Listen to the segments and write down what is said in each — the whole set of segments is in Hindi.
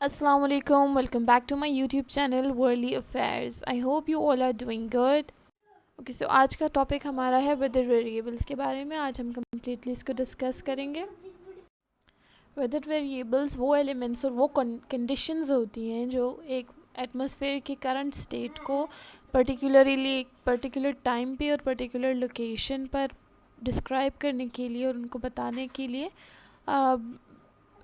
Assalamu alaikum. Welcome back to my YouTube channel Worldly Affairs. I hope you all are doing good. Okay so आज का टॉपिक हमारा है वेदर वेरिएबल्स के बारे में। आज हम कम्प्लीटली इसको डिस्कस करेंगे। वेदर वेरिएबल्स वो एलिमेंट्स और वो कंडीशंस होती हैं जो एक एटमॉस्फेयर की करंट स्टेट को पर्टिकुलरली एक पर्टिकुलर टाइम पे और पर्टिकुलर लोकेशन पर डिस्क्राइब करने के लिए और उनको बताने के लिए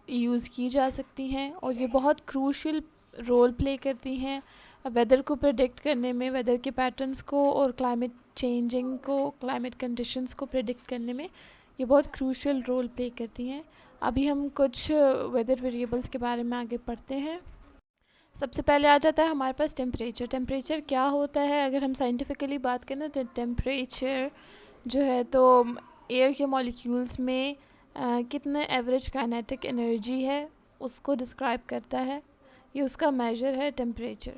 यूज़ की जा सकती हैं, और ये बहुत क्रूशियल रोल प्ले करती हैं वेदर को प्रेडिक्ट करने में, वेदर के पैटर्न्स को और क्लाइमेट चेंजिंग को, क्लाइमेट कंडीशंस को प्रेडिक्ट करने में ये बहुत क्रूशियल रोल प्ले करती हैं। अभी हम कुछ वेदर वेरिएबल्स के बारे में आगे पढ़ते हैं। सबसे पहले आ जाता है हमारे पास टेम्परेचर। टेम्परेचर क्या होता है? अगर हम साइंटिफिकली बात करें तो टेम्परेचर जो है तो एयर के मॉलिक्यूल्स में कितने एवरेज काइनेटिक एनर्जी है उसको डिस्क्राइब करता है। ये उसका मेजर है टेम्परेचर।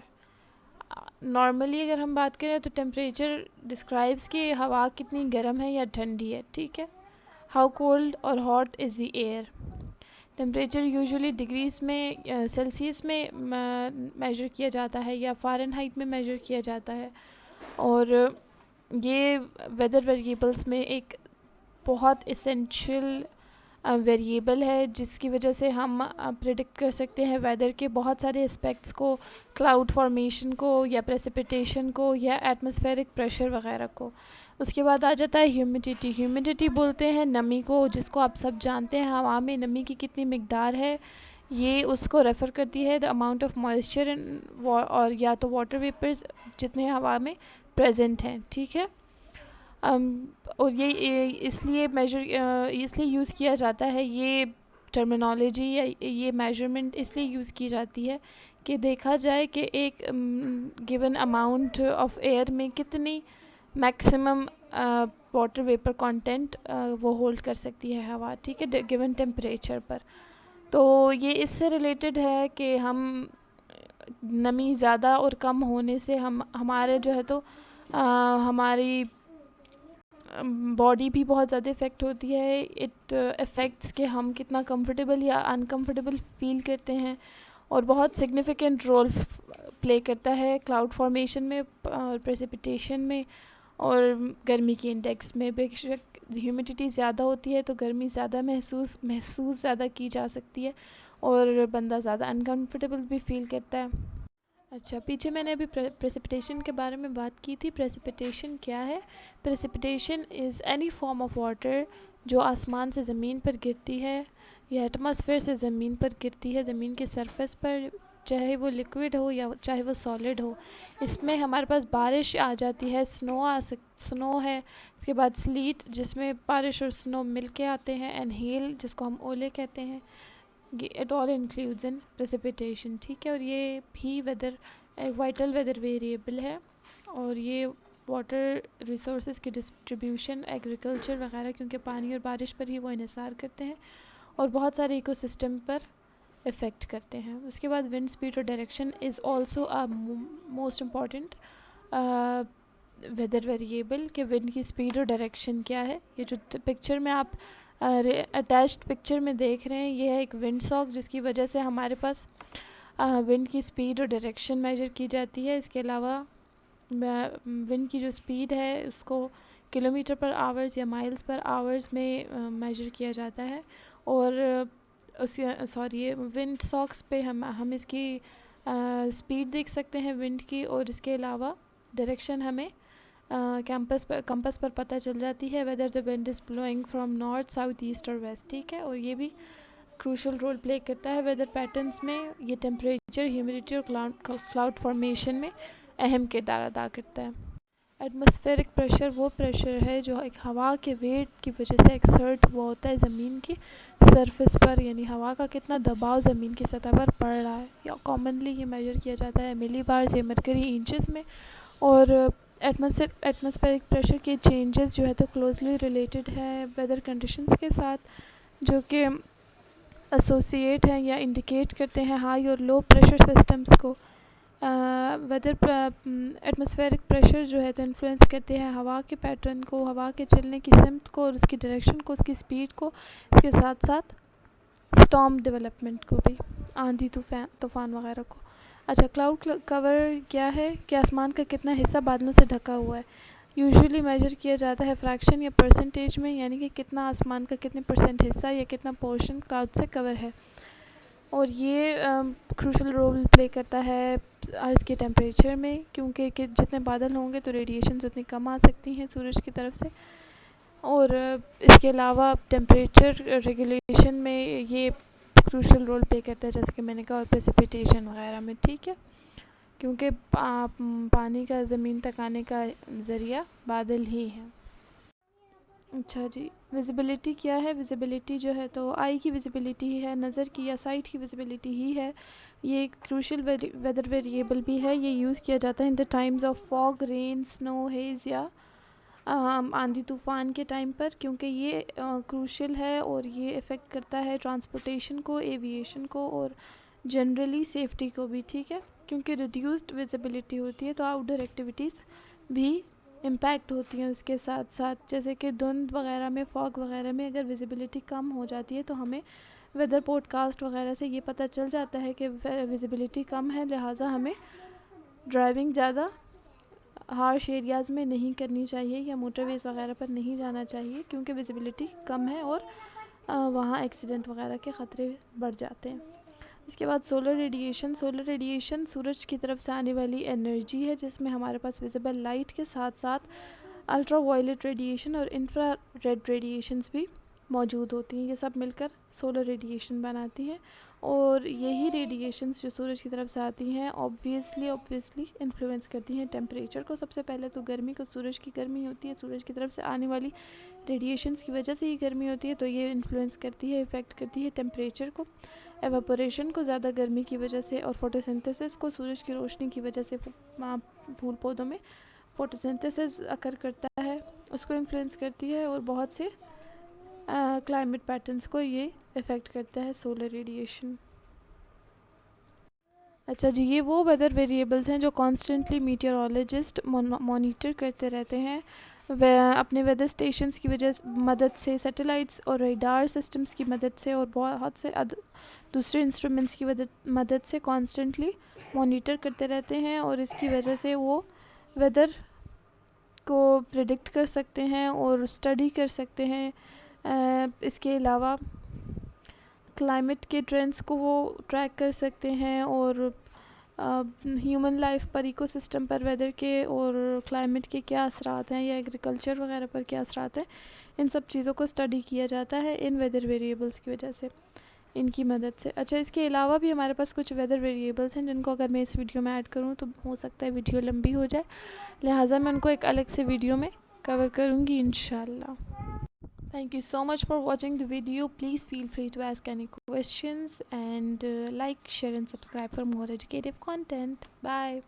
नॉर्मली अगर हम बात करें तो टेम्परेचर डिस्क्राइब्स कि हवा कितनी गर्म है या ठंडी है, ठीक है। हाउ कोल्ड और hot is the air. Temperature usually degrees में सेल्सियस में मेजर किया जाता है या फ़ारेनहाइट में मेजर किया जाता है, और ये वेदर वेरिएबल्स में एक बहुत इसेंशियल वेरिएबल है जिसकी वजह से हम प्रेडिक्ट कर सकते हैं वेदर के बहुत सारे एस्पेक्ट्स को, क्लाउड फॉर्मेशन को या प्रेसिपिटेशन को या एटमॉस्फेरिक प्रेशर वगैरह को। उसके बाद आ जाता है ह्यूमिडिटी। ह्यूमिडिटी बोलते हैं नमी को, जिसको आप सब जानते हैं हवा में नमी की कितनी मिकदार है। ये उसको रेफ़र करती है द अमाउंट ऑफ मॉइस्चर और या तो वाटर वेपर्स जितने हवा में प्रेजेंट हैं, ठीक है। और ये इसलिए यूज़ किया जाता है, ये टर्मिनोलॉजी या ये मेजरमेंट इसलिए यूज़ की जाती है कि देखा जाए कि एक गिवन अमाउंट ऑफ एयर में कितनी मैक्सिमम वाटर वेपर कंटेंट वो होल्ड कर सकती है हवा, ठीक है, गिवन टेम्परेचर पर। तो ये इससे रिलेटेड है कि हम नमी ज़्यादा और कम होने से हमारे जो है तो हमारी बॉडी भी बहुत ज़्यादा इफ़ेक्ट होती है। इट अफेक्ट्स कि हम कितना कंफर्टेबल या अनकंफर्टेबल फील करते हैं, और बहुत सिग्निफिकेंट रोल प्ले करता है क्लाउड फॉर्मेशन में और प्रेसिपिटेशन में और गर्मी की इंडेक्स में। बेशक ह्यूमिडिटी ज़्यादा होती है तो गर्मी ज़्यादा महसूस ज़्यादा की जा सकती है और बंदा ज़्यादा अनकंफर्टेबल भी फील करता है। अच्छा, पीछे मैंने अभी प्रेसिपिटेशन के बारे में बात की थी। प्रेसिपिटेशन क्या है? Precipitation is any form of water जो आसमान से ज़मीन पर गिरती है या एटमॉस्फेयर से ज़मीन पर गिरती है, ज़मीन के सरफेस पर, चाहे वो लिक्विड हो या चाहे वो सॉलिड हो। इसमें हमारे पास बारिश आ जाती है, स्नो है, इसके बाद स्लीट जिसमें बारिश और स्नो मिल के आते हैं, एंड हेल जिसको हम ओले कहते हैं। It all includes in precipitation, ठीक है। और ये भी वेदर एक वाइटल वेदर वेरिएबल है, और ये वाटर रिसोर्सेज की डिस्ट्रीब्यूशन, एग्रीकल्चर वगैरह, क्योंकि पानी और बारिश पर ही वो इन्हिसार करते हैं और बहुत सारे इकोसिस्टम पर इफ़ेक्ट करते हैं। उसके बाद विंड स्पीड और direction is also a most important weather variable कि विंड की स्पीड और डायरेक्शन क्या है। ये जो पिक्चर में आप अटैच्ड पिक्चर में देख रहे हैं, ये है एक विंड सॉक जिसकी वजह से हमारे पास विंड की स्पीड और डायरेक्शन मेजर की जाती है। इसके अलावा विंड की जो स्पीड है उसको किलोमीटर पर आवर्स या माइल्स पर आवर्स में मेजर किया जाता है, और ये विंड सॉक्स पे हम इसकी स्पीड देख सकते हैं विंड की, और इसके अलावा डायरेक्शन हमें कंपास पर पता चल जाती है whether the wind is blowing from north, south, east और वेस्ट, ठीक है। और ये भी क्रूशल रोल प्ले करता है वेदर पैटर्न्स में। ये टेम्परेचर, ह्यूमिडिटी और क्लाउड फॉर्मेशन में अहम किरदार अदा करता है। एटमॉस्फेरिक प्रेशर वो प्रेशर है जो एक हवा के वेट की वजह से एक्सर्ट हुआ होता है ज़मीन की सरफेस पर, यानी हवा का कितना दबाव ज़मीन की सतह पर पड़ रहा है, या कॉमनली ये मेजर किया जाता है मिलीबार्स या मरकरी इंचेस में। और एटमॉस्फेरिक प्रेशर के चेंजेस जो है तो क्लोजली रिलेटेड है वेदर कंडीशंस के साथ, जो कि एसोसिएट हैं या इंडिकेट करते हैं हाई और लो प्रेशर सिस्टम्स को। वेदर एटमॉस्फेरिक प्रेशर जो है तो इन्फ्लुएंस करते हैं हवा के पैटर्न को, हवा के चलने की सिमत को और उसकी डायरेक्शन को, उसकी स्पीड को, इसके साथ साथ स्टॉर्म डेवलपमेंट को भी। आंधी तूफ़ान वगैरह को। अच्छा, क्लाउड कवर क्या है कि आसमान का कितना हिस्सा बादलों से ढका हुआ है। यूजुअली मेजर किया जाता है फ्रैक्शन या परसेंटेज में, यानी कि कितना आसमान का कितने परसेंट हिस्सा या कितना पोर्शन क्लाउड से कवर है। और ये क्रूशल रोल प्ले करता है अर्थ के टेम्परेचर में, क्योंकि जितने बादल होंगे तो रेडिएशन उतनी कम आ सकती हैं सूरज की तरफ से। और इसके अलावा टेम्परेचर रेगुलेशन में ये क्रूशल रोल प्ले करता है, जैसे कि मैंने कहा, और प्रेसिपिटेशन वगैरह में, ठीक है, क्योंकि पानी का ज़मीन तक आने का ज़रिया बादल ही है। अच्छा जी, विजिबिलिटी क्या है। विजिबिलिटी जो है तो आई की विजिबिलिटी ही है, नज़र की या साइट की विजिबिलिटी ही है। ये एक क्रूशल वेदर वेरिएबल भी है। ये यूज़ किया जाता है in the times of fog, rain, snow, haze या आंधी तूफ़ान के टाइम पर, क्योंकि ये क्रूशल है और ये इफ़ेक्ट करता है ट्रांसपोर्टेशन को, एविएशन को और जनरली सेफ्टी को भी, ठीक है। क्योंकि रिड्यूस्ड विजिबिलिटी होती है तो आउटडोर एक्टिविटीज़ भी इम्पैक्ट होती हैं उसके साथ साथ, जैसे कि धुंध वगैरह में, फॉग वगैरह में अगर विजिबिलिटी कम हो जाती है तो हमें वेदर पॉडकास्ट वगैरह से ये पता चल जाता है कि विजिबिलिटी कम है, लिहाजा हमें ड्राइविंग ज़्यादा हार्श एरियाज़ में नहीं करनी चाहिए या मोटरवेज़ वगैरह पर नहीं जाना चाहिए, क्योंकि विजिबिलिटी कम है और वहाँ एक्सीडेंट वगैरह के ख़तरे बढ़ जाते हैं। इसके बाद सोलर रेडिएशन सूरज की तरफ से आने वाली एनर्जी है, जिसमें हमारे पास विजिबल लाइट के साथ साथ अल्ट्रा वायलेट रेडिएशन और इंफ्रा रेड रेडिएशंस भी मौजूद होती हैं। ये सब मिलकर सोलर रेडिएशन बनाती हैं, और यही रेडिएशंस जो सूरज की तरफ से आती हैं ऑब्वियसली इन्फ्लुएंस करती हैं टेम्परेचर को। सबसे पहले तो गर्मी को, सूरज की गर्मी होती है, सूरज की तरफ से आने वाली रेडिएशंस की वजह से ही गर्मी होती है, तो ये इन्फ्लुएंस करती है, इफ़ेक्ट करती है टेम्परेचर को। एवापोरेशन को ज़्यादा गर्मी की वजह से, और फोटोसिंथेसिस को सूरज की रोशनी की वजह से फूल पौधों में फोटोसिंथेसिस अकर करता है, उसको इन्फ्लुएंस करती है, और बहुत से क्लाइमेट पैटर्न्स को ये इफ़ेक्ट करता है सोलर रेडिएशन। अच्छा जी, ये वो वेदर वेरिएबल्स हैं जो कॉन्स्टेंटली मीटियोरोलॉजिस्ट मॉनिटर करते रहते हैं अपने वेदर स्टेशंस की मदद से, सैटेलाइट्स और रेडार सिस्टम्स की मदद से, और बहुत से दूसरे इंस्ट्रूमेंट्स की मदद से कॉन्स्टेंटली मॉनिटर करते रहते हैं, और इसकी वजह से वो वेदर को प्रेडिक्ट कर सकते हैं और स्टडी कर सकते हैं। इसके अलावा क्लाइमेट के ट्रेंड्स को वो ट्रैक कर सकते हैं, और ह्यूमन लाइफ पर, इकोसिस्टम पर वेदर के और क्लाइमेट के क्या असरात हैं या एग्रीकल्चर वगैरह पर क्या असरात हैं, इन सब चीज़ों को स्टडी किया जाता है इन वेदर वेरिएबल्स की वजह से, इनकी मदद से। अच्छा, इसके अलावा भी हमारे पास कुछ वेदर वेरिएबल्स हैं जिनको अगर मैं इस वीडियो में ऐड करूँ तो हो सकता है वीडियो लंबी हो जाए, लिहाजा मैं उनको एक अलग से वीडियो में कवर करूँगी इंशाल्लाह। Thank you so much for watching the video. Please feel free to ask any questions, and like, share and subscribe for more educative content. Bye.